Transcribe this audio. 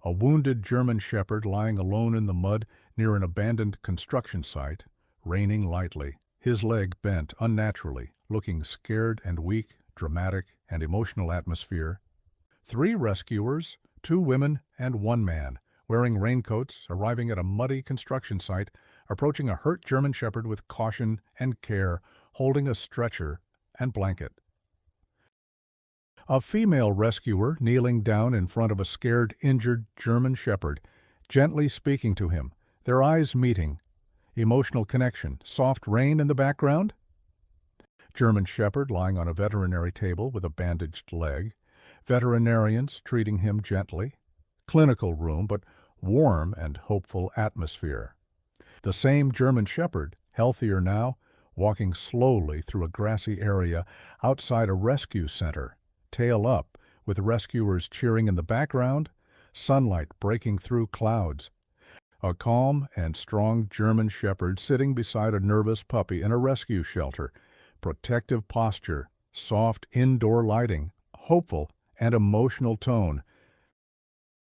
A wounded German shepherd lying alone in the mud near an abandoned construction site, raining lightly, his leg bent unnaturally, looking scared and weak, dramatic and emotional atmosphere. 3 rescuers, 2 women and 1 man, wearing raincoats, arriving at a muddy construction site, approaching a hurt German shepherd with caution and care, holding a stretcher and blanket. A female rescuer kneeling down in front of a scared, injured German shepherd, gently speaking to him, their eyes meeting. Emotional connection, soft rain in the background. German shepherd lying on a veterinary table with a bandaged leg. Veterinarians treating him gently. Clinical room, but warm and hopeful atmosphere. The same German shepherd, healthier now, walking slowly through a grassy area outside a rescue center, tail up, with rescuers cheering in the background, sunlight breaking through clouds. A calm and strong German shepherd sitting beside a nervous puppy in a rescue shelter, protective posture, soft indoor lighting, hopeful and emotional tone,